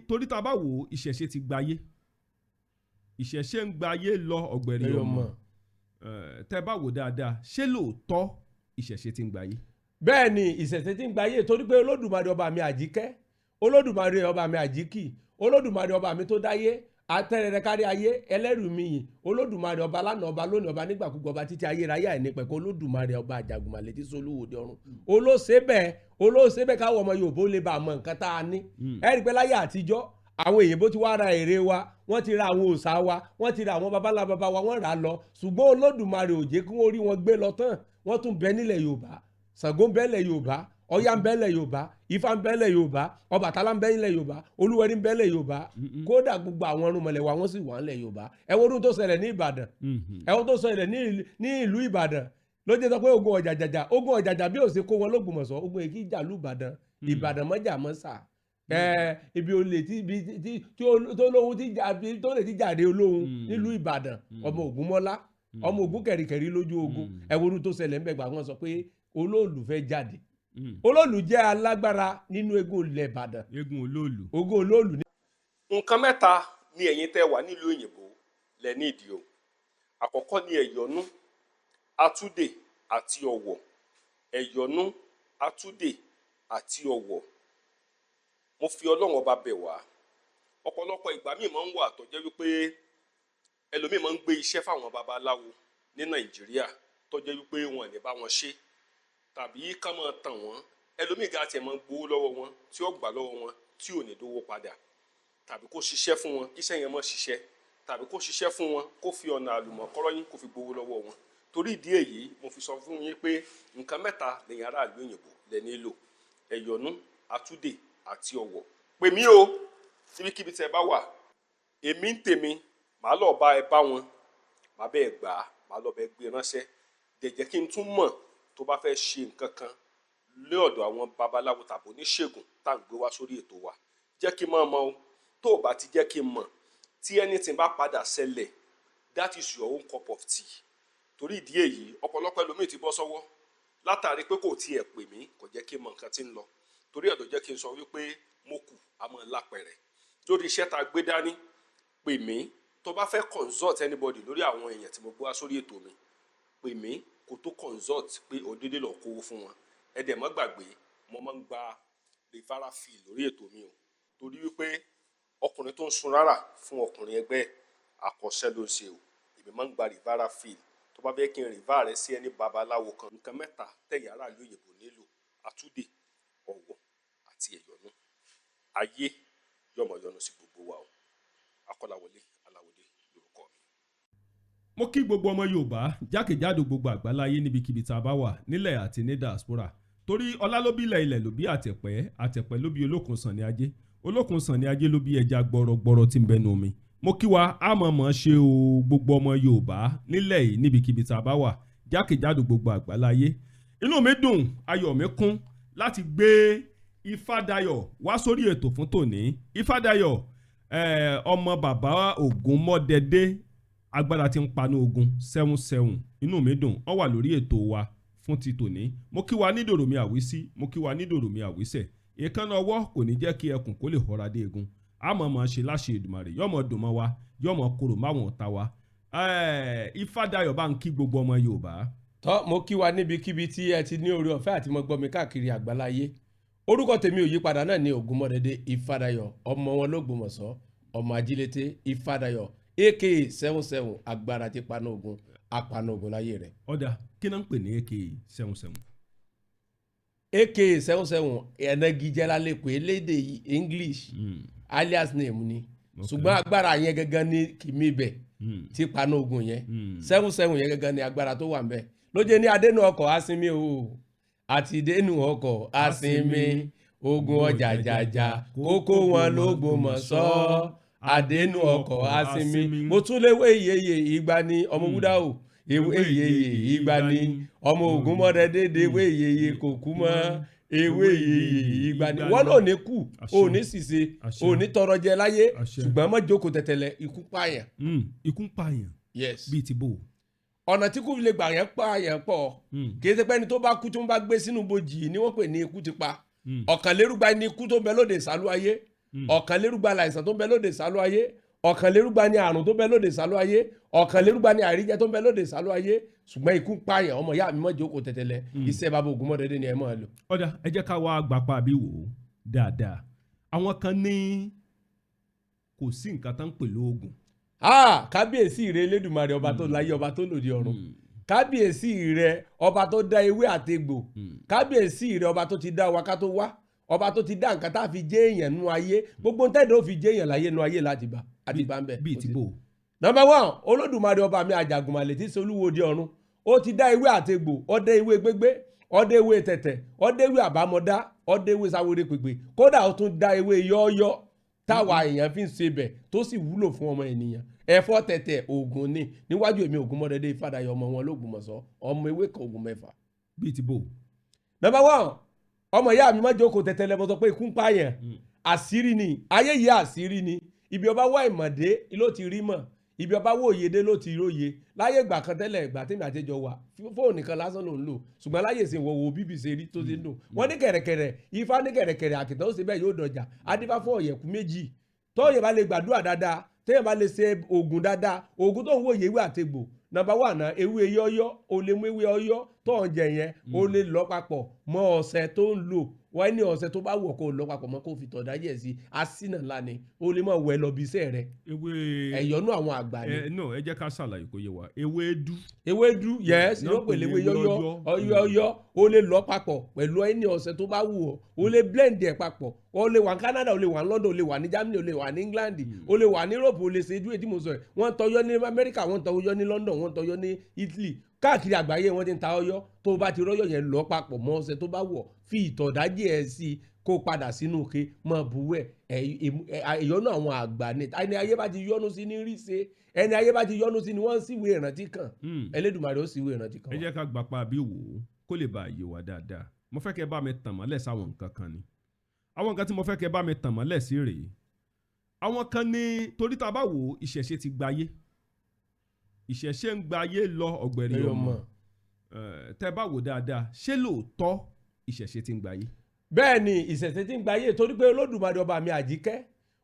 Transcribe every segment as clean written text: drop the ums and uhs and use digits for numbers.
torí tá a bá wò ìṣẹ̀ṣe ti gbayé ìṣẹ̀ṣe ń gbayé lọ ọ̀gbẹ̀rì ọmọ tẹ́ bá wò dáadáa ṣé lóòótọ́ ìṣẹ̀ṣe ti ń gbayé. bẹ́ẹ̀ ni ìṣẹ̀ṣe ti ń gbayé torí pé olódùmarè ọba mi àjíkẹ́ olódùmarè ọba mi àjíkì olódùmarè ọba mi tó dáyé atẹ́rẹrẹ kárí ayé ẹlẹ́rù mi yìn olódùmarè ọba lánàá ọba lónìí ọba nígbàkúgbà ọba títí ayérayé àìnípẹ̀kọ́ olódùmarè ọba àjàgùnmàlẹ̀ tí solúwòde ọ̀run olóṣèbẹ̀ káwọn ọmọ Yorùbá ó lè bá àmọ́ nǹkan tá a ní ẹ̀rí pé láyé àtijọ́ àwọn èyìnbó ti wá ra ère wa wọ́n ti ra àwọn òòṣà wa wọ́n ti ra àwọn babalá baba wa wọ́n rà á lọ ṣùgbọ́n olódùmarè ò jẹ́ kí wọ́n rí wọn gbé lọ tán wọ́n tún bẹ nílẹ̀ Yorùbá Ṣàngó ń bẹ nílẹ̀ Yorùbá Ọya ń bẹ nílẹ̀ Yorùbá Ifá ń bẹ nílẹ̀ Yorùbá Ọbàtálá ń bẹ nílẹ̀ Yorùbá Olúwẹrí ń bẹ nílẹ̀ Yorùbá kódà gbogbo àwọn irúnmọlẹ̀ wa wọ́n sì wà nílẹ̀ Yorùbá ẹ wo ọdún tó ṣẹlẹ̀ ní Ìbàdàn ẹ wo tó ṣẹlẹ̀ ní ìlú Ìbàdàn ló jẹ́ sọ pé ogun Ọ̀jàjà bí ó ṣe kó wọn l'Ógbómọ̀ṣọ́ ogun èkì ìjà lù Ìbàdàn Ìbàdàn mọ́jà mọ́sà ibi olè tó lè ti jáde olóhun nílùú Ìbàdàn ọmọ Ògúnmọ́lá ọmọ Ògún kẹ̀rìkẹ̀rì lójú ogun ẹ wo ọdún tó ṣẹlẹ̀ ń bẹ̀gbà wọn sọ pé olóòlù fẹ́ jáde olóòlù jẹ́ alágbára nínú eégún ilẹ̀ Ìbàdàn ogun olóòlù. nǹkan mẹ́ta ni ẹ̀yin tẹ́ wà nílùú òyìnbó lẹ ní ìdí o àkọ́kọ́ ni ẹ̀yọ́nú àtúndè àti ọ̀wọ̀ ẹ̀yọ́nú àtúndè àti ọ̀wọ̀ mo fi Ọlọ́run ọba bẹ̀ wá ọ̀pọ̀lọpọ̀ ìgbà míì máa ń wà tó jẹ́ wípé ẹlòmíì máa ń gbé iṣẹ́ fáwọn babaláwo ní Nàìjíríà tó jẹ́ wípé wọn ò ní bá wọn ṣe tàbí ká máa tàn wọ́n ẹlòmíì ga tiẹ̀ máa ń gbowó lọ́wọ́ wọn tí ó gbà lọ́wọ́ wọn tí ò ní dówó padà tàbí kó ṣiṣẹ́ fún wọn kíṣẹ́ yẹn má ṣiṣẹ́ tàbí kó ṣiṣẹ́ fún wọn kó fi ọ̀nà àlùmọ̀kọ́rọ́ yín kó fi gbowó lọ́wọ́ wọn torí ìdí èyí mo fi sọ fún yín pé nǹkan mẹ́ta lẹ́yìn aráàlú òyìnbó lẹ nílò ẹ̀yọ́nú àtúndè àti ọ̀wọ̀ pè mí o síbikíbi tẹ́ bá wà èmi ń tèmi màá lọ bá ẹ bá wọn màá bẹ́ẹ̀ gbà á màá lọ bẹ́ẹ̀ gbé ránṣẹ́ dẹ̀jẹ̀ kí n tún mọ̀ tó bá fẹ́ ṣe nǹkan kan lé ọ̀dọ̀ àwọn babaláwo tàbí oníṣègùn tá à ń gbé wá sórí ètò wa jẹ́ kí n máa mọ̀ o tó o bá ti jẹ́ kí n mọ̀ tí anything bá padà ṣẹlẹ̀ that is your own cup of tea torí ìdí èyí ọ̀pọ̀lọpọ̀ ẹlòmíì ti bọ́ sọ́wọ́ látàrí pé kò tiẹ̀ pè mí kò jẹ́ kí n mọ̀ nǹkan tí ń lọ torí ẹ̀ ló jẹ́ kí n sọ wípé mo kù àmọ́ lápẹ̀rẹ̀ lórí iṣẹ́ tá a gbé dání pè mí tó bá fẹ́ consult anybody lórí àwọn èèyàn tí mo gbé wá sórí ètò mi pè mí kó tó consult pé òdédé lọ kówó fún wọn ẹ dẹ̀ má gbàgbé mo máa ń gba referral fee lórí ètò mi o torí wípé ọkùnrin tó ń sun rárá fún ọkùnrin ẹgbẹ́ àkọsẹ́ ló ń ṣe o èmi máa ń gba referral fee tó bá fẹ́ kí n refer rẹ sí ẹni babaláwo kan nǹkan mẹ́ta tẹ̀yìn aráàlú òyìnbó nílò àtúndè ọ̀wọ̀ àti ẹ̀yọ́nú ayé yọmọyọnu sí gbogbo wa o Akọ́láwọlé Aláwọdé lórúkọ mi. mo kí gbogbo ọmọ Yorùbá jákèjádò gbogbo àgbáláyé níbikíbi tá a bá wà nílẹ̀ àti ní diaspora torí ọlá ló bí ilẹ̀ ló bí àtẹ̀pẹ́ ló bí olókun sàn ní ajé olókun sàn ní ajé ló bí ẹja gbọrọgbọrọ tí ń bẹnu omi mo kí wa àmọ̀mọ̀ ṣe o gbogbo ọmọ Yorùbá nílẹ̀ yìí níbikíbi tá a bá wà jákèjádò gbogbo àgbáláyé inú mi dùn ayọ̀ mi kún láti gbé Ifádayọ̀ wá sórí ètò fún tòní Ifádayọ̀ ọmọ bàbá Ògúnmọ́dẹdé agbára tí ń paná ogun 77 inú mi dùn ó wà lórí ètò wa fún ti tòní mo kí wa ní dòròmí àwísí mo kí wa ní dòròmí àwísẹ̀ èékánná ọwọ́ kò ní jẹ́ kí ẹkùn kó lè họra dé egun àmọ́ ṣe láṣẹ Èdùmàrè yọmọ dùn mọ́ wa yọmọ korò máwọn ọ̀tá wa Ifádayọ̀ bá ń kí gbogbo ọmọ Yorùbá. tọ́ mo kí wa níbikíbi tí ẹ ti ní oore ọ̀fẹ́ àti mo gbọ́ mi káàkiri àgbáláyé orúkọ tèmi ò yí padà náà ní Ògúnmọ́dẹdé Ifádayọ̀ ọmọ wọn l'Ógbómọ̀ṣọ́ ọmọ ajílété Ifádayọ̀ aka 77 agbára tí paná ogun apàná ogun láyé rẹ̀. ọ̀dà kí náà ń pè ní aka 77. aka 77 ẹ̀nàgìjẹ́ lálẹ́ pé lédè English alias name ni ṣùgbọ́n agbára yẹn gangan ní kìmí bẹ̀ tí paná ogun yẹn 77 yẹn gangan ní agbára tó wà ń bẹ̀ ló jẹ́ ní adénú ọkọ̀ asinmi o àti dénú ọkọ̀ asinmi ogun ọjàjàjà kókó wọn l'Ógbómọ̀ṣọ́ àdénú ọkọ̀ asinmi mo tún léwé ìyeyè ìgbà ni ọmọ wúdà o ewé ìyeyè ìgbà ni ọmọ Ògúnmọ́dẹdé ewé ìyeyè kò kú mọ́ ewé ìyeyè ìgbà ni wọn náà ní kú ò ní ṣìṣe ò ní tọrọ jẹ láyé ṣùgbọ́n má jókòó tẹ̀tẹ̀lẹ̀ ikú pààyàn. ikú pààyàn bíi ti bò. ọ̀nà tí kò fi lè gbà yẹn pààyàn pọ̀ kì í ṣe pé ẹni tó bá kú tí wọ́n bá gbé sínú bojì ni wọ́n pè ní ikú ti pa ọ̀kànlérúgba ni ikú tó ń bẹ lóde ìsàlú ayé ọ̀kànlérúgba láìsàn tó ń bẹ lóde sálọ ayé, ọ̀kànlérúgba ní àrùn tó ń bẹ lóde sálọ ayé, ọ̀kànlérúgba ní àìríjẹ tó ń bẹ lóde sálọ ayé, ṣùgbọ́n ikú pààyàn ọmọ ìyá mi mọ́ jókòó tẹ̀tẹ̀lẹ̀ iṣẹ́ bàbá Ògúnmọ́dédé ni ẹ máa lò. ọ̀dà ẹ jẹ́ ká wá gbapá bí wò ó dáadáa àwọn kan ní kò sí nǹkan tán ń pè lóògùn. Kábíyèsí rẹ Elédùmarè ọba tó láyé ọba tó lòdì ọ̀run, kábíyèsí rẹ ọba tó dá ewé àtegbò, kábíyèsí rẹ ọba tó ti dá wa ká tó wá, ọba tó ti dá nǹkan tá a fi jẹ́ èèyàn nú ayé, gbogbo ń tẹ́lẹ̀ ó fi jẹ́ èèyàn láyé nú ayé láti bá àti bá ń bẹ̀. bíi ti bò. Number 1, Olódùmarè ọba mi àjàgùnmàlè tí solúwo di ọ̀run, ó ti dá ewé àtegbò, ó dá ewé gbégbé, ó dá ewé tẹ̀tẹ̀, ó dá ewé àbámọ́dá, ó dá ewé sáwéré pèpè, kódà ó tún dá ewé yọ́ọ́yọ́ táwa èèyàn fi ń ṣe bẹ̀ tó sì wúlò fún ọmọ ènìyàn. Ẹ̀fọ́ tẹ̀tẹ̀ oògùn ni níwájú èmi Ògúnmọ́dédé Ifádayọ̀ ọmọ wọn l'Ógbómọ̀ṣọ́, ọmọ ewé kan oògùn 6. bíi ti bò. Number 1, ọmọ ìyá mi má jókòó tẹ̀tẹ̀lẹ̀ mo sọ pé ikú ń pààyàn, àṣírí ni ayé yìí, àṣírí ni ibi ọba wá ìmọ̀dé ló ti rí mọ̀, ibi ọba wo òyedé ló ti róye. Láyé ìgbà kan tẹ́lẹ̀ ìgbà tèmi àtẹjọ wà fóònù nìkan lásán ló ń lò, ṣùgbọ́n láyé ìsìn wo BBC rí tó ti ń lò. Wọ́n ní kẹ̀rẹ̀kẹ̀rẹ̀ Ifá ní kẹ̀rẹ̀kẹ̀rẹ̀ àkìtàn ó ṣe bẹ́ẹ̀ yóò dọjà, adífá fún ọ̀yẹ̀kú méjì. Tóyè bá lè gbàdúrà dáadáa, téèyàn bá lè ṣe oògùn dáadáa, oògùn tó ń wòye ewé àtegbò. Number 1 náà ewé yọ́yọ́, o lè mú ewé ọyọ́ tó ń jẹ yẹn, o lè lọ papọ̀ mọ́ ọṣẹ tó ń lò. Wọ́n ní ọṣẹ tó bá wọ̀ kó lọ papọ̀ mọ́ kó fi tọ̀dá yẹ̀ sí, asínà ńlá ni, o lè mọ̀ wẹ̀ lọ bí iṣẹ́ rẹ̀. ewé ẹ̀yọ́nú àwọn àgbà ni. no ẹ jẹ́ ká ṣàlàyé kó yé wa ewédú. ewédú yes ló pèlè ewé yọ́yọ́ ọyọ́, o lè lọ papọ̀ pẹ̀lú ẹni ọṣẹ tó bá wù ọ́, o lè blend ẹ̀ papọ̀, o lè wà ní Canada, o lè wà ní London, o lè wà ní Germany, o lè wà ní England, o lè wà ní Europe, o lè ṣe ojú ètí mo sọ ẹ̀. Wọ́n tọyọ́ ní America, wọ́n tọyọ́ ní London, wọ́n tọyọ́ ní Italy, káàkiri àgbáyé wọ́n ti ń ta ọyọ́. Tó bá ti rọ́yọ̀ yẹn lọ papọ̀ mọ́ ọṣẹ tó bá wọ̀, fi ìtọ̀dájì ẹ̀ sí kó padà sínú òkè mọ́ buwẹ́. Ìyọ́nú àwọn àgbà ni ẹni ayé bá ti yọ́nú sí ní rí ṣe, ẹni ayé bá ti yọ́nú sí ni wọ́n sì wé ìrántí kan. Elédùmarè ó sì wé ìrántí kan. ẹ jẹ́ ká gbapá bí wò ó kó lè bá yé wa dáadáa. Mo fẹ́ kẹ́ bá mi tàn mọ́lẹ̀ sáwọn nǹkan kan ni. Àwọn nǹkan tí mo fẹ́ kẹ́ bá mi tàn mọ́lẹ̀ sí rèé. Àwọn kan ní torí tá a bá wò ìṣẹ̀ṣe ti gbayé, ìṣẹ̀ṣe ń gbayé lọ ọ̀gbẹ̀rì ọmọ. Tẹ́ bá wò dáadáa ṣé lóòótọ́ ìṣẹ̀ṣe ti ń gbayé? Bẹ́ẹ̀ ni ìṣẹ̀ṣe ti ń gbayé torí pé Olódùmarè ọba mi àjíkẹ́,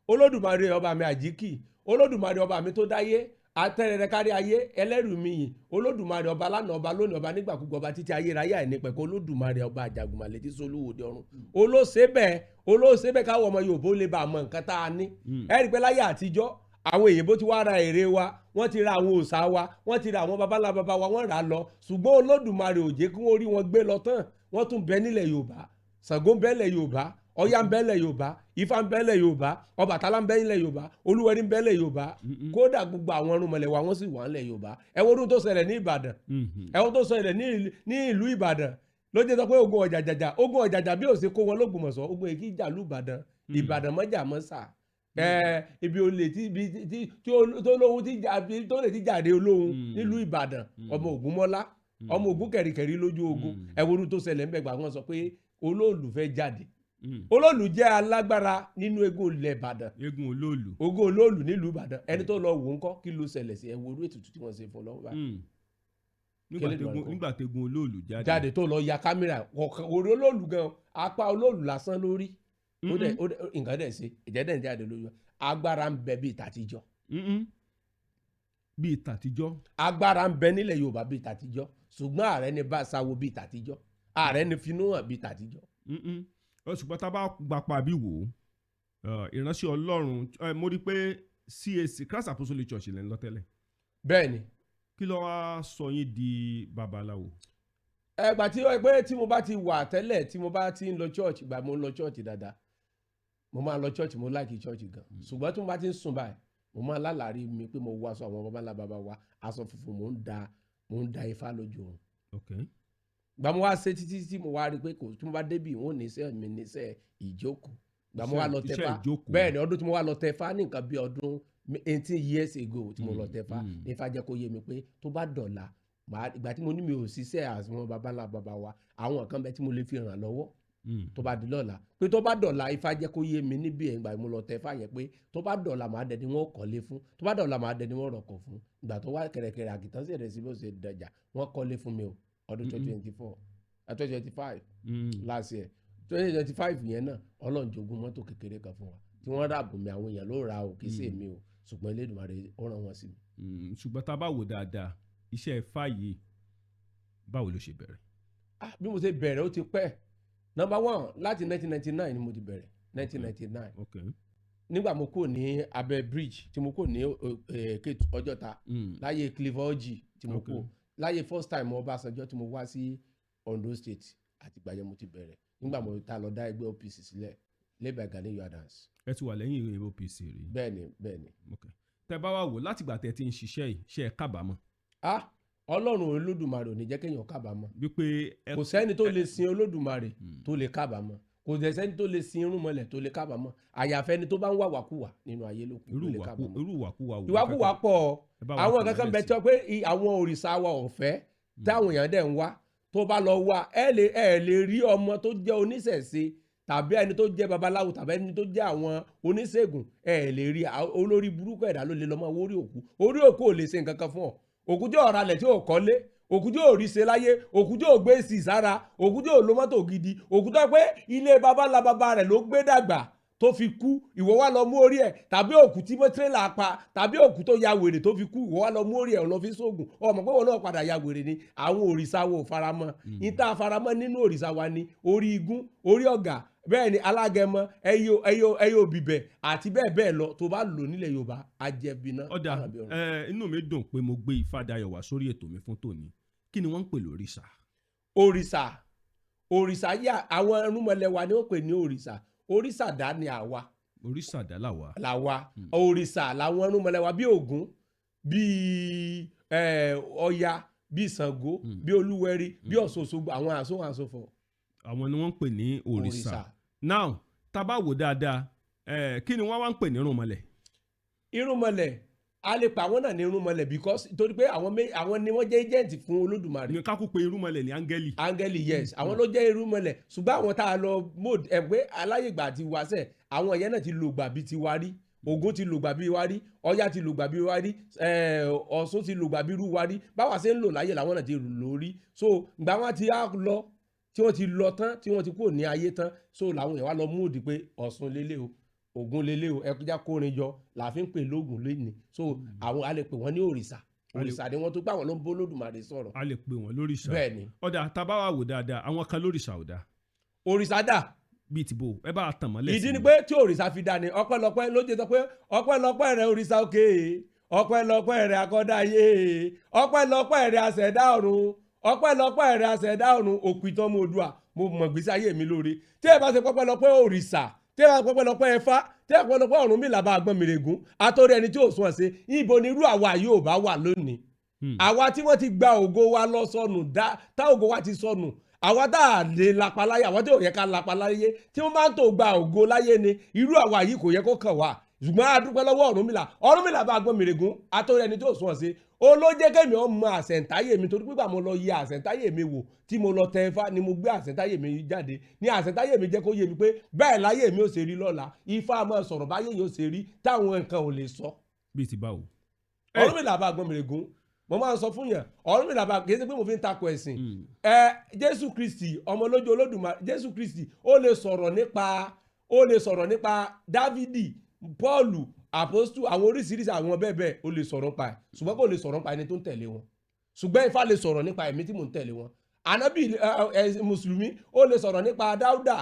Olódùmarè ọba mi àjíkì, Olódùmarè ọba mi tó dáyé, atẹ́rẹrẹ kárí ayé, ẹlẹ́rù mi yìn, Olódùmarè ọba lánàá ọba lónìí ọba nígbàkúgbà ọba títí ayérayé àìnípẹ̀kun, Olódùmarè ọba àjàgùnmàlè tí solúwo di ọ̀run. Olóṣèbẹ̀ káwọn ọmọ Yorùbá ó lè bá mọ nǹkan tá a ní. Ẹ rí pé láyé àtijọ́ àwọn èyìnbó ti wá ra ère wa, wọ́n ti ra àwọn òòṣà wa, wọ́n ti ra àwọn babalá baba wa, wọ́n rà á lọ, ṣùgbọ́n Olódùmarè ò jẹ́ kí wọ́n rí wọn gbé lọ tán. Wọ́n tún bẹ nílẹ̀ Yorùbá, Ṣàngó ń bẹ nílẹ̀ Yorùbá, Ọya ń bẹ nílẹ̀ Yorùbá, Ifá ń bẹ nílẹ̀ Yorùbá, Ọbàtálá ń bẹ nílẹ̀ Yorùbá, Olúwẹrí ń bẹ nílẹ̀ Yorùbá, kódà gbogbo àwọn irúnmọlẹ̀ wa wọ́n sì wà nílẹ̀ Yorùbá. Ẹ wo ọdún tó ṣẹlẹ̀ ní Ìbàdàn, ẹ wo tó ṣẹlẹ̀ ní ìlú Ìbàdàn ló jẹ́ sọ pé ogun ọ̀jàjà bí ó ṣe kó wọn l'Ógbómọ̀ṣọ́, ogun èkì jà lù Ìbàdàn, Ìbàdàn mọ́jà mọ́sà. Ibi olè tó lè ti jáde olóhun nílùú Ìbàdàn, ọmọ Ògúnmọ́lá, ọmọ Ògún kẹ̀rìkẹ̀rì lójú ogun. Ẹ wo ọdún tó ṣẹlẹ̀ ń bẹ̀ gbà wọ́n sọ pé Olóòlù fẹ́ jáde. Olóòlù jẹ́ alágbára nínú eégún ilẹ̀ Ìbàdàn. Eégún Olóòlù. Ogun Olóòlù nílùú Ìbàdàn. Ẹni tó lọ wò ń kọ́ kí ló ṣẹlẹ̀ sí ẹ wo orú ètùtù tí wọ́n ṣe fún lọ́wọ́ báyìí. Nígbà tegun Olóòlù jáde tó lọ ya kámẹ́rà orí Olóòlù gan apá Olóòlù lásán lórí. Nǹkan dẹ̀ ṣe ìjẹ́ dẹ̀ ń jáde lórí. Agbára ń bẹ bíi tàtijọ́. Bíi tàtijọ́. Agbára ń bẹ nílẹ̀ Yorùbá bíi tàtijọ́, ṣùgbọ́n ààrẹ ni bá sáwo bíi tàtijọ́, ààrẹ ni finú hàn bíi tàtijọ́. Ṣùgbọ́n tá a bá gbapá bí wò ó ìránṣẹ́ Ọlọ́run mo rí i pé CAC Christ Apostolic Church lẹ́ ń lọ tẹ́lẹ̀. Bẹ́ẹ̀ni. Kí ló wá sọ yín di babaláwo? Ẹgbà tí mo bá ti wà tẹ́lẹ̀ tí mo bá ti ń lọ church ìgbà mo ń lọ church dáadáa, mo máa lọ church, mo like church gan. Ṣùgbọ́n tí mo bá ti ń sùn báyìí mo máa lálàrí mi pé mo wọ aṣọ àwọn babalá baba wa, aṣọ funfun mo ń da Ifá lójú oorun. Okay. Gbà mo wá ṣe títí tí mo wá rí pé kò tí mo bá débì wọn ò ní iṣẹ́ mi níṣẹ́ ìjókòó. Gbà mo wá lọ tẹfá bẹ́ẹ̀ ni ọdún tí mo wá lọ tẹfá ní nǹkan bí ọdún 18 years ago tí mo lọ tẹfá ní Ifá jẹ́ kó yé mi pé tó bá dọ̀la ìgbà tí mo ní mi ò ṣiṣẹ́ àwọn babalá baba wa, àwọn kan bẹ tí mo lè fi ràn lọ́wọ́ tó bá di lọ́la pé tó bá dọ̀la Ifá jẹ́ kó yé mi níbi ẹ̀ ìgbà mo lọ tẹfá yẹn pé tó bá dọ̀la màá dẹni wọ́n kọ́lé fún, tó bá dọ̀la màá dẹni wọ́n rọ̀kọ̀ fún. Ìgbà tó wá kẹ̀rẹ̀kẹ̀rẹ̀ àkìtàn sí ẹ̀rẹ̀ sí bó ṣe dọjà wọ́n kọ́lé fún mi o ọdún 2025 last year 2025 yẹn náà Ọlọ́run jogún mọ́tò kékeré kan fún wa tí wọ́n rà bùnmi àwọn èèyàn ló ra o kì í ṣe èmi o ṣùgbọ́n Elédùmarè ó rán wọn sí mi. ṣùgbọ́n tá a bá wò dáadáa iṣẹ́ Ifá yìí báwo ló ṣe bẹ̀rẹ̀? Bí mo ṣe bẹ̀rẹ̀ ó ti pẹ́. Number one, láti 1999 ni mo ti bẹ̀rẹ̀ 1999. Okay. Nígbà mo kò ní abẹ́ bridge tí mo kò ní Ọjọ́ta láyé Clifford tí mo kò láyé first time Ọbásanjọ́ tí mo wá sí Ondo State àti ìgbà yẹn mo ti bẹ̀rẹ̀ nígbà mo ta lọ dá ẹgbẹ́ OPC sílẹ̀ Labour Ghanaian Advance. ẹ ti wà lẹ́yìn OPC rí? Bẹ́ẹ̀ni. Okay. Tẹ́ bá wá wò látìgbà tẹ́ ti ń ṣiṣẹ́ yìí ṣe ẹ kábàámọ̀? Ọlọ́run Olódùmarè ò ní jẹ́ kéèyàn kábàámọ̀. Wípé kò sẹ́ni tó lè sin Olódùmarè tó lè kábàámọ̀, kò dẹ̀ sẹ́ni tó lè sin irúnmọlẹ̀ tó lè kábàámọ̀, àyàfẹ́ ni tó bá ń wà wàkúwà nínú ayé ló kù lè kábàámọ̀. irú wàkúwà wò? Ìwàkúwà pọ̀, àwọn kankan bẹ tí wọ́n pé àwọn òrìṣà wa ọ̀fẹ́ táwọn èèyàn dẹ̀ ń wá, tó bá lọ wá ẹ lè rí ọmọ tó jẹ́ oníṣẹ̀ṣe tàbí ẹni tó jẹ́ babaláwo tàbí ẹni tó jẹ́ àwọn oníṣègùn ẹ lè rí olórí burúkú ẹ̀dá ló lè lọ́mọ orí òkú ò lè ṣe nǹkan kan fún ọ. Òkú jẹ́ ọ̀ralẹ̀ tí ò kọ́lé, òkú tí ò rí ṣe láyé, òkú tí ò gbé sí sára, òkú tí ò lo mọ́tò gidi, òkú tó pé ilé baba rẹ̀ ló gbé dàgbà tó fi kú, ìwọ wá lọ mú orí ẹ̀, tàbí òkú tí tírélà pa, tàbí òkú tó ya wèrè tó fi kú, ìwọ wá lọ mú orí ẹ̀ lọ fi sóògùn, ọmọ pé wọn náà padà ya wèrè ni. Àwọn òrìṣà wo faramọ́, ìta faramọ́ nínú òrìṣà wa ni orí igún, orí ọ̀gà, bẹ́ẹ̀ ni alágẹmọ, ẹyọ òbíbẹ̀ àti bẹ́ẹ̀ bẹ́ẹ̀ lọ. Tó bá lò nílẹ̀ Yorùbá ajẹbiná. Ọ̀dà inú mi dùn pé mo gbé Ifádayọ̀ wá sórí ètò mi fún tòní. Kí ni wọ́n ń pè lóríṣà? Òrìṣà yà àwọn irúnmọlẹ̀ wa ni wọ́n pè ní òrìṣà. Òrìṣàdá ni àwa. Òrìṣàdá làwa. Òrìṣà làwọn irúnmọlẹ̀ wa bí Ògún, bí Ọya, bí Ṣàngó, bí Olúwẹ̀rí, bí Ọ̀ṣun-Òṣogbo, àwọn àsọfọ̀. Àwọn ni wọ́n ń pè ní òrìṣà. Now tá bá wò dáadáa kí ni wọ́n wá ń pè ní irúnmọlẹ̀? Irúnmọlẹ̀ a lè pa àwọn náà ní irúnmọlẹ̀ because torí pé àwọn ni wọ́n jẹ́ agent fún Olódùmarè. ní kákú pé irúnmọlẹ̀ ní áńgẹ́lì. Áńgẹ́lì yes àwọn ló jẹ́ irúnmọlẹ̀ ṣùgbọ́n àwọn tá a lọ mode pé aláyègbà àti wàṣẹ àwọn yẹn náà ti lògbà bíi ti wá rí, Ògún ti lògbà bíi wá rí, Ọya ti lògbà bíi wá rí, Ọ̀ṣun ti lògbà bíi rú wá rí, báwa ṣe ń lò láyé làwọn náà ti lò rí. So ìgbà wọn ti á lọ tí wọ́n ti lọ tán tí wọ́n ti kúrò ní ayé tán, so làwọn èèyàn wá lọ mú òdì pé Ọ̀ṣun lélẹ̀ o, Ògún lélẹ̀ o, ẹkújá kórin jọ làfin pè lóògùn lónìí. So àwọn a lè pè wọ́n ní òrìṣà ni wọ́n tó pé àwọn ló ń bó Olódùmarè sọ̀rọ̀. A lè pè wọ́n lóríṣà. Bẹ́ẹ̀ni. Ọ̀dà tá bá wà wò dáadáa àwọn kan lóríṣà ò dá. Òrìṣà dà. Bíi ti bò ẹ bá tàn mọ́lẹ̀ sí. Ìdí ni pé tí òrìṣà fi dá ni ọpẹ́lọpẹ́ ló jẹ́ sọ pé ọpẹ́lọpẹ́ rẹ òrìṣà òkè, ọpẹ́lọpẹ́ rẹ akọ́dáyé, ọpẹ́lọpẹ́ rẹ àṣẹ̀dá ọ̀run, ọpẹ́lọpẹ́ rẹ àṣẹ̀dá ọ̀run, òpìtàn mo dùà mo mọ̀ gbèsè ayé mi lóore. Tí ẹ bá ṣe pọpẹ́lọpẹ́ òrìṣà, tí ẹ bá pọpẹ́lọpẹ́ Ẹ̀fá, tí ẹ pọpẹ́lọpẹ́ Ọ̀rúnmìlà bá àgbọn mèrègún àtòrí ẹni tí ò sún ọ̀sẹ̀, ibo ni irú àwa yóò bá wà lónìí. Àwa tí wọ́n ti gba ògo wa lọ sọnù tá ògo wa ti sọnù, àwa tá a lè lapa láyé, àwa tí ò yẹ ká lapa láyé, tí wọ́n máa ń tó gba ògo láyé ni irú àwa yìí kò yẹ kó kàn wá. Ṣùgbọ́n a dúpẹ́ lọ́wọ́ Ọ̀rúnmìlà bá àgbọn mèrègún àtòrí ẹni tí ò sún ọ̀sẹ̀, olójẹ́ kẹ́mi ọmọ àṣẹ̀ntáyé mi torí pípa mo lọ yẹ àṣẹ̀ntáyé mi wò tí mo lọ tẹ Ifá ni mo gbé àṣẹ̀ntáyé mi jáde ní àṣẹ̀ntáyé mi jẹ́ kó yé mi pé bẹ́ẹ̀ láyé mi ò ṣe rí lọ́la, Ifá máa sọ̀rọ̀ báyé yóò ṣe rí táwọn nǹkan ò lè sọ. Bí ti báwo? Ọ̀rúnmìlà bá àgbọn mèrègún mo máa ń sọ fún yàn Ọ̀rúnmìlà bá kì í ṣe pé mo fi ń takò ẹ̀sìn. Jésù Kristi ọmọ lójú Olódùmarè, Jésù Kristi ó lè sọ̀rọ̀ nípa Dávidi, Pọ́ọ̀lù, Apostu, àwọn oríṣiríṣi àwọn bẹ́ẹ̀ ó lè sọ̀rọ̀ pa ẹ̀ ṣùgbọ́n kò lè sọ̀rọ̀ pa ẹni tó ń tẹ̀lé wọn. Ṣùgbọ́n Ifá lè sọ̀rọ̀ nípa ẹ̀mí tí mò ń tẹ̀lé wọn. Ànábì mùsùlùmí ó lè sọ̀rọ̀ nípa Dáúdà,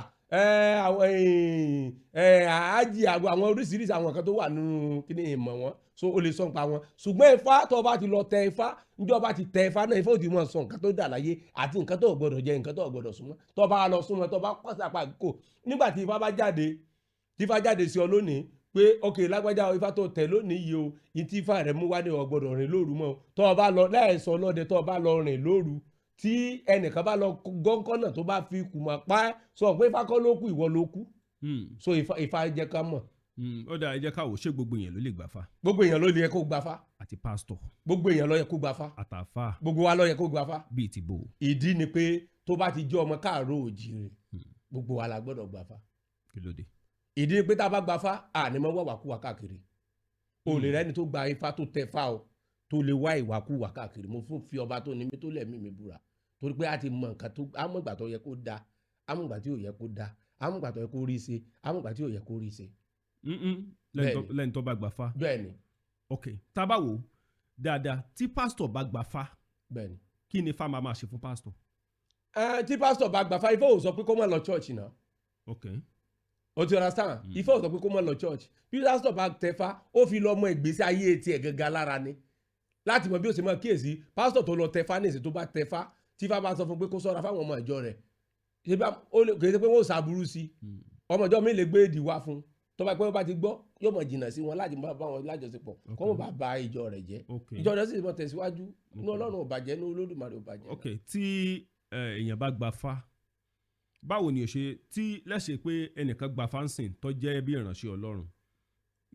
àájì àwọn oríṣiríṣi àwọn kan tó wà nínú kíní ìmọ̀ wọn, so ó lè sọ nípa wọn. Ṣùgbọ́n Ifá tó bá ti lọ tẹ Ifá níjọ́ bá ti tẹ Ifá náà Ifá ò ti mọ̀ sọ nǹkan tó dà láyé àti nǹkan tó gbọdọ̀ jẹ nǹkan tó gbọdọ̀ súnmọ́, tó bá lọ súnmọ́ tó bá pàṣàpà kò nígbà tí Ifá bá jáde sí ọ lónìí pé ok lágbájá Ifá tó tẹ̀ lónìí yìí o ìtí Ifá rẹ̀ mú wá ní ọgbọ̀dọ̀ rìn lóru mọ́ tó o bá lọ láìsọ lọ́dẹ tó o bá lọ rìn lóru tí ẹnìkan bá lọ gọ́ńkọ́nà tó bá fi kùmọ̀ pa sọ pé Ifá kọ́ ló kú ìwọ ló kú. So Ifá jẹ́ ká mọ̀. Ó dáa ẹ jẹ́ ká wò ṣé gbogbo èèyàn ló lè gbàfá? Gbogbo èèyàn ló yẹ kó gbàfá. Àti pásítọ̀. Gbogbo èèyàn ló yẹ kó gbàfá. Àtàfà. Gbogbo wa ló yẹ kó gbàfá. Bíi ti bò. Ìdí ni pé tó bá ti jẹ́ ọmọ káàárọ̀ oòjíire gbogbo wa la gbọ́dọ̀ gbàfá. Kí ló dé? Ìdí pé tá a bá gbafá àní mọ́ wàwàkúwà káàkiri. O lè rẹ́ni tó gba Ifá tó tẹ Fá o tó lè wá ìwàkúwà káàkiri. Mo fún fi ọba tó ní mi tó lẹ̀mí mi búra torí pé a ti mọ nǹkan tó amúgbà tó yẹ kó da amúgbà tí ò yẹ kó da amúgbà tó yẹ kó rí ṣe amúgbà tí ò yẹ kó rí ṣe. lẹ́yìn tó bá gbà fa. bẹ́ẹ̀ni. ok tá bá wò dáadáa tí pásítọ̀ bá gbà fa. bẹ́ẹ̀ni. kí ni Ifá máa ṣe fún pásítọ̀. tí pásítọ̀ bá gbà fa Ifá ò sọ pé kó má lọ church náà. ok. o ti understand. Ifá ò sọ pé kó má lọ church bí pásítọ̀ bá tẹ̀fá ó fi lọ mọ ìgbésí ayé tiẹ̀ gẹ́gẹ́ lára ni láti mọ bí ó ṣe máa kíyèsí pásítọ̀ tó lọ tẹ̀fá ní ìsìn tó bá tẹ̀fá tí Ifá bá sọ fún pé kó ṣọ́ra fáwọn ọmọ ìjọ rẹ̀ kì í ṣe pé wọ́n ò ṣàbúrú sí ọmọ ìjọ mi lè gbé èdè wá fún tó bá pẹ́ wọ́n bá ti gbọ́ yóò mọ̀ jìnnà sí wọn láti bá wọn lájọṣepọ̀ kó mọ̀ bá ba ìjọ rẹ̀ jẹ́ ìjọ rẹ̀ sì mọ̀ tẹ̀síwájú inú Ọlọ́run ò bàjẹ́ inú Olódùmarè ò bàjẹ́. ok tí èèyàn bá gba fa báwo ni o ṣe tí lẹ́sẹ̀ pé ẹnìkan gba fáǹsìn tó jẹ́ bí ìránṣẹ́ Ọlọ́run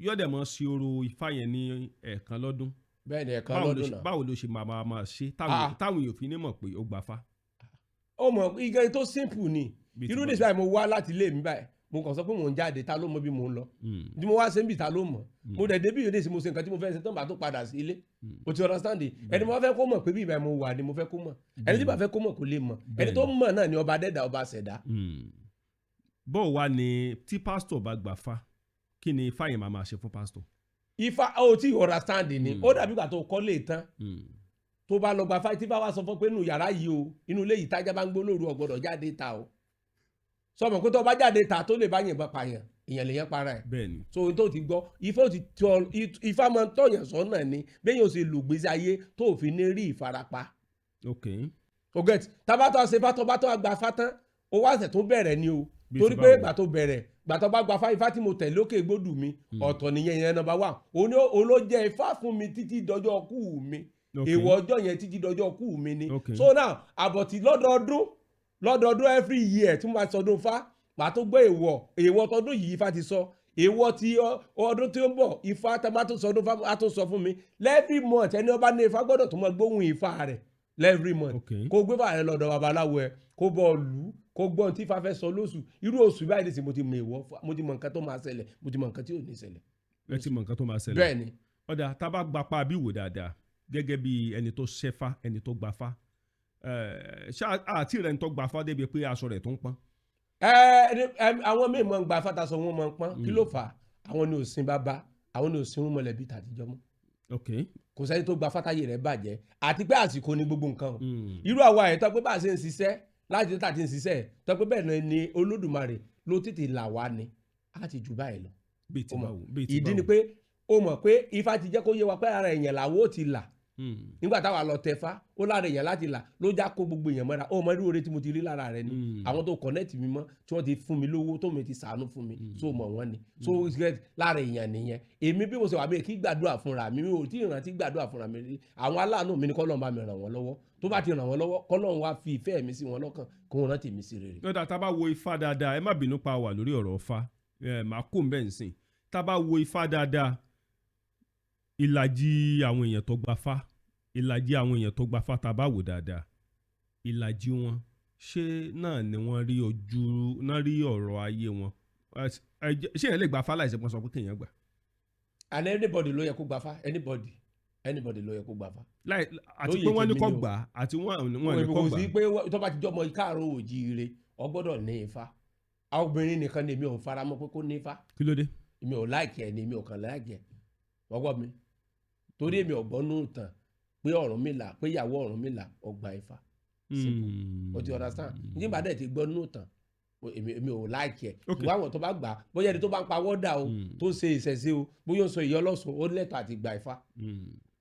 yóò dẹ̀ mọ́ sí orò Ifá yẹn ní ẹ̀ẹ̀kan lọ́dún. bẹ́ẹ̀ni ẹ̀ẹ̀kan lọ́dún náà. báwo ló ṣe máa ṣe táwọn èèyàn fi ní mọ̀ pé ó gba fa. ó mọ̀ igẹ́ tó simple ni irú ní sáà mo wá láti ilé mi báyìí mo kàn sọ pé mò ń jáde ta ló mọ̀ bí mò ń lọ bí mo wá ṣe ń bì ta ló mọ̀ mo dẹ̀ débí yóò dé sí mo ṣe nǹkan tí mo fẹ́ ṣe tán bá tó padà sí ilé o ti understand ẹni mo fẹ́ kó mọ̀ pé bí ìbá mo wà ni mo fẹ́ kó mọ̀ ẹni tí bá fẹ́ kó mọ̀ kó lè mọ̀ ẹni tó mọ̀ náà ni ọba dẹ́dà ọba ṣẹ̀dá. bó wá ni tí pásítọ̀ bá gbà fa kí ni Ifá yẹn máa ṣe fún pásítọ̀. Ifá ó tí understand ni ó dàbí ìgbà tó kọ́ lè tán tó bá lọ gba fa tí bá wá sọ fún pé inú yàrá yìí o inú ilé yìí tájá bá ń gbó lóru ò gbọ́dọ̀ jáde ta o sọmọ pé tó bá jáde ta tó lè bá yìnbọn pààyàn èèyàn lè yẹn para ẹ̀. bẹ́ẹ̀ni. so tó ti gbọ́ Ifá máa ń tọ̀yàn sọ́nà ni bẹ́ẹ̀ yóò ṣe lò gbèsè ayé tó ò fi ní rí ìfarapa. ok. o get tabatọ́ ṣe bátọ́ àgbà fátán ó wá ṣẹ̀ tó bẹ̀rẹ̀ ni o torí pé gbà tó bẹ̀rẹ̀ gbà tó bá gba Ifá tí mo tẹ̀ lókè gbódù mi ọ̀tọ̀ nìyẹn yẹn number 1 olójẹ́ Ifá fún mi títí dọjọ́ kú mi èèwọ̀ ọjọ́ yẹn títí dọjọ́ kú mi ni so now àbọ̀tí lọ́dọọdún every year tí mo bá sọdún Ifá màá tó gbọ́ èèwọ̀ tọdún yìí Ifá ti sọ èèwọ̀ ti ọdún tí ó ń bọ̀ Ifá tá bá tó sọdún Ifá á tó sọ fún mi every month ẹni ọba ní Ifá gbọ́dọ̀ tó máa gbóhùn Ifá rẹ̀ every month kó gbé fà rẹ̀ lọ́dọ̀ babaláwo ẹ̀ kó bọ́ lù kó gbọ́ ohun tí Ifá fẹ́ sọ lóṣù irú oṣù báyìí ní sìn mo ti mọ èèwọ̀ mo ti mọ nǹkan tó máa ṣẹlẹ̀ mo ti mọ nǹkan tí ò ní ṣẹlẹ̀. ẹ ti mọ nǹkan tó máa ṣẹlẹ̀. bẹ́ẹ̀ ni. ọ̀dà tá a bá gbapá àbí wò dáadáa gẹ́gẹ́ bí ẹni tó ṣẹ́fá ẹni tó gbafá àti rẹ̀ ń tó gbafá débi pé aṣọ rẹ̀ tó ń pọ́n. àwọn míì mọ̀ ń gbafá taṣọ wọn mọ̀ ń pọ́n kí ló fà á àwọn ni ò sin bàbá àwọn ni ò sin mọ̀lẹ́bí tàtijọ́ mọ́. kò sẹ́ni tó gbafá táyé rẹ̀ bàjẹ́ àti pé àsìkò ni gbogbo nǹkan o irú àwa ẹ̀ tó pé bá a ṣe ń ṣiṣẹ́ láti tó tàti ń ṣiṣẹ́ tó pé bẹ́ẹ̀ ni Olódùmarè ló tètè là wá ni á ti jù báyìí lọ. ìdí ni pé ó mọ̀ pé Ifá ti jẹ́ kó yé wa pé ara èèyàn làwọ̀ ti là nígbà táwa lọ tẹ̀fá ó lára èèyàn láti là ló já kó gbogbo èèyàn mọ́ra ó mọ irú oore tí mo ti rí lára rẹ ni àwọn tó connect mi mọ́ tí wọ́n ti fún mi lówó tó mi ti sàánú fún mi tó mọ̀ wọ́n ni so lára èèyàn nìyẹn èmi bí mo ṣe wà mí kí gbàdúrà fúnra mi ò tí ì rántí gbàdúrà fúnra mi rí àwọn aláàánú mi ní kọ́lọ́n bá mi ràn wọ́n lọ́wọ́ tó bá ti ràn wọ́n lọ́wọ́ kọ́lọ́n wá fi ìfẹ́ mi sí wọn lọ́kàn kó wọn rántí mi sí rere. lọ́dà tá a bá wo Ifá dáadáa ẹ má bínú pa wà lórí ọ̀rọ̀ Ifá màá kó mbẹ́ nsìn tá a bá wo Ifá dáadáa ìlàjì àwọn èèyàn tó gbafá ìlàjì àwọn èèyàn tó gbafá tá a bá wò dáadáa ìlàjì wọn ṣé náà ni wọ́n rí ojú náà rí ọ̀rọ̀ ayé wọn ṣé èèyàn lè gbafá láì ṣe pọ́n sọ pé kéèyàn gbà. and anybody ló yẹ kó gbafá anybody ló yẹ kó gbafá. àti pé wọ́n ní kó gbà àti wọ́n ní kó gbà. kò sí pé tó bá ti jọmọ ìkáàrọ̀ òjíire ó gbọ́dọ̀ ní Ifá obìnrin nìkan ni èmi ò faramọ́ pé kó ní Ifá. kí ló dé. èmi ò láìkẹ́ ẹ̀ ni èmi ò kàn láìkẹ́ ọgbọ́n mi torí èmi ò gbọ́ nù tán pé Ọ̀rúnmìlà pé ìyàwó Ọ̀rúnmìlà ọgbà Ifá o ti understand nígbà dẹ̀ ti gbọ́ nù tán èmi ò láìkẹ́ ìwà àwọn tó bá gbà bóyá ẹni tó bá ń pa wọ́dà o tó ń ṣe ìṣẹ̀ṣe o bóyá ó ń sọ ìyá Ọlọ́ṣun ó lẹ́tọ̀ àti gbà Ifá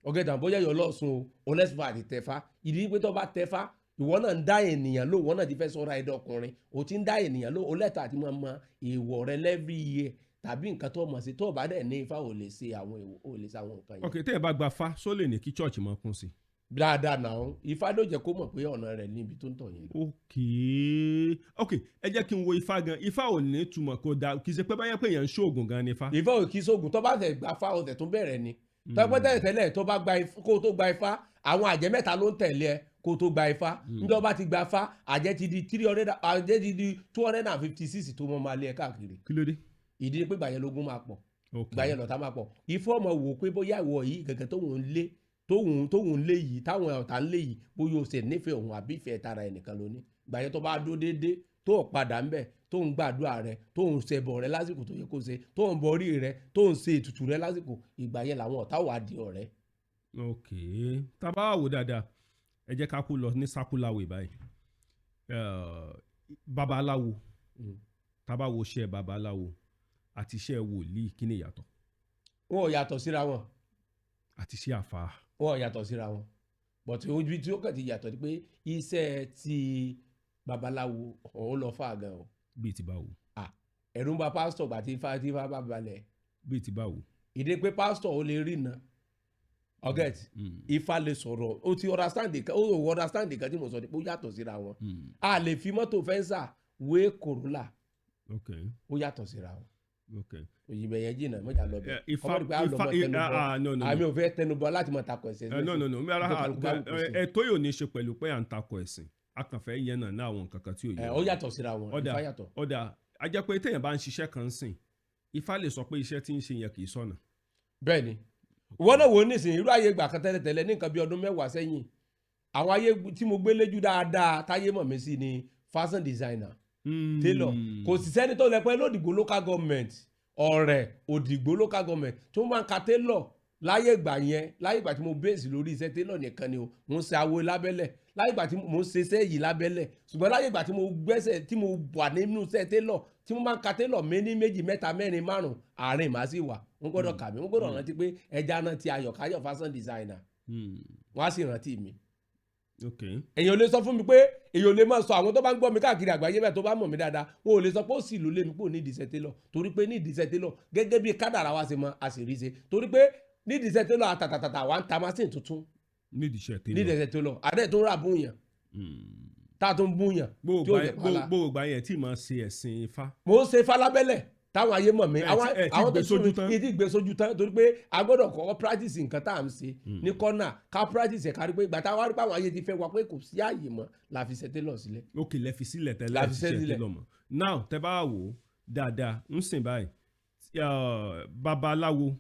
ọ̀gẹ̀dà bóyá ìyá Ọlọ́ṣun o lẹ́tọ̀ àti tẹ̀fá ìdí pé tó bá tẹ̀fá ìwọ náà ń dá ènìyàn lò wọ́n náà ti fẹ́ sọ́ra ẹ̀dọ̀ ọkùnrin o ti ń dá ènìyàn lò ó lẹ́tọ̀ àti máa mọ èèwọ̀ rẹ every year tàbí nǹkan tó mọ̀ sí tó bá dẹ̀ ní Ifá ò lè ṣe àwọn èèwọ̀ ò lè ṣe àwọn nǹkan yẹn. ok tẹ́ ẹ bá gba Ifá só lè ní kí chọ́ọ̀chì máa kún sí. dáadáa náà Ifá ló jẹ́ kó mọ̀ pé ọ̀nà rẹ̀ níbi tó ń tọ̀ yẹn. ok ẹ jẹ́ kí n wo Ifá gan Ifá ò ní túmọ̀ kó da kì í ṣe pé báyẹn pé èèyàn ń ṣoògùn gan ni Ifá. Ifá ò kí sóògùn tó bá tẹ̀ gba Ifá ọ̀tẹ̀ tó bẹ̀rẹ̀ ni tọ́pẹ́ tẹ́lẹ̀ tó bá kó tó gba Ifá àwọn àjẹ́ mẹ́ta ló ń tẹ̀lé ẹ kó tó gba Ifá níjọ́ bá ti gba Ifá àjẹ́ ti di 256 tó mọ́ máa lé ẹ káàkiri. kí ló dé. ìdí ni pé gbàyẹn lógún máa pọ̀ gbàyẹn lọ́tà máa pọ̀ Ifá ọmọ wò pé bóyá ìwọ yìí gẹ́gẹ́ tóun lé yìí táwọn ọ̀tá ń lé yìí bóyá o ṣe nífẹ̀ẹ́ òun àbí ìfẹ́ tara ẹnìkan lóní gbàyẹn tó bá dó déédéé tó padà ń bẹ̀ tó ń gbàdúrà rẹ tó ń ṣẹbọ rẹ lásìkò tó yẹ kó ṣe tó ń bọrí rẹ tó ń ṣe ètùtù rẹ lásìkò ìgbà yẹn làwọn ọ̀tá wà di ọ̀rẹ́. ok tábà wò dáadáa ẹ jẹ́ ká kú lọ ní sákúláwé báyìí babaláwo tábà wo iṣẹ́ babaláwo àti iṣẹ́ wòlíì kí ni ìyàtọ̀. wọn ò yàtọ̀ síra wọn. àti iṣẹ́ àfáà. wọn ò yàtọ̀ síra wọn bọ̀tí ojú tí ó kàn ti yàtọ̀ ni pé iṣẹ́ ti babaláwo òun lọ fà gan o. bíi ti báwo. ẹ̀rù ń ba pásítọ̀ gbà tí ifá bá balẹ̀. bíi ti báwo. ìdí pé pásítọ̀ ó lè rí iná ọ̀gẹ́t ifá lè sọ̀rọ̀ ó ti understand kan tí mo sọ ni pé ó yàtọ̀ síra wọn. a lè fi mọ́tò fẹ́ǹsà wé Corolla ó yàtọ̀ síra wọn. òyìnbó yẹn jìnnà mọ́jà lọ bẹ̀ àmì ò fẹ́ tẹnubọ láti mọ̀ takọ̀ ẹ̀sìn. ẹ̀tọ́ yóò ní í ṣe pẹ̀lú pé à ń takọ̀ ẹ̀sìn a kàn fẹ́ yẹn náà ní àwọn nǹkan kan tí ò yẹ. ó yàtọ̀ síra wọn ifá yàtọ̀. ọ̀dà a jẹ́ pé téèyàn bá ń ṣiṣẹ́ kan sìn ifá lè sọ pé iṣẹ́ tí ń ṣe yẹn kì í sọ̀nà. bẹ́ẹ̀ni ìwọ náà wò ó nísìnyí irú ayé ìgbà kan tẹ́lẹ̀tẹ́lẹ̀ ní nǹkan bí ọdún 10 sẹ́yìn àwọn ayé tí mo gbé léjú dáadáa táyé mọ̀ mí sí ni fashion designer tailor kò sì sẹ́ni tó lẹ pẹ́ lódìgbò local government ọ̀rẹ́ òdìgbò local government tó máa ń ka tailor láyé ìgbà yẹn láyé ìgbà tí mo bẹ́ẹ̀sì lórí iṣẹ́ tailor nìkan ni o mo ń ṣe awo lábẹ́lẹ̀ láyé ìgbà tí mo ń ṣe iṣẹ́ yìí lábẹ́lẹ̀ ṣùgbọ́n láyé ìgbà tí mo gbẹ́sẹ̀ tí mo wà nínú iṣẹ́ tailor tí mo máa ń ka tailor méní méjì mẹ́ta mẹ́rin márùn àárín màá sì wà wọ́n gbọ́dọ̀ kà mí wọ́n gbọ́dọ̀ rántí pé ẹja náà ti ayọ̀káyọ̀ fashion designer wọ́n á sì rántí mi. èèyàn lè sọ fún mi pé èèyàn lè máa sọ àwọn tó bá ń gbọ́ mi káàkiri àgbáyé bẹ́ẹ̀ tó bá mọ̀ mí dáadáa wọn ò lè sọ pé ó sì ló lé mi pò ní ìdíṣẹ́ tailor torí pé ní ìdíṣẹ́ tailor gẹ́gẹ́ bí kádàrá wa ṣe mọ àṣíríṣe torí pé ní ìdíṣẹ́ tailor àtàtàtà wà ń ta machine tuntun ní ìdíṣẹ́ tailor adé tó ń rà búyàn tá a tó ń búyàn tí ó yẹ pàlà. gbogbo àyẹ̀ tí màá ṣe ẹ̀sìn ifá. mo ń ṣe ifá lábẹ́lẹ̀ táwọn ayé mọ̀ mí àwọn tó sójú tán ìdí ìgbé sójú tán torí pé a gbọ́dọ̀ kọ́kọ́ practice nǹkan tá à ń ṣe ní kọ́nà ká practice ẹ̀ kárí pé ìgbà táwọn arípa àwọn ayé ti fẹ́ wa pé kò sí ààyè mọ́ la fi ṣe tailor sílẹ̀. ok lẹ fi sílẹ̀ tẹ́lẹ̀ la fi ṣe tailor mọ́ now tẹ́ bá wò ó dáadáa ń sìn báyìí babaláwo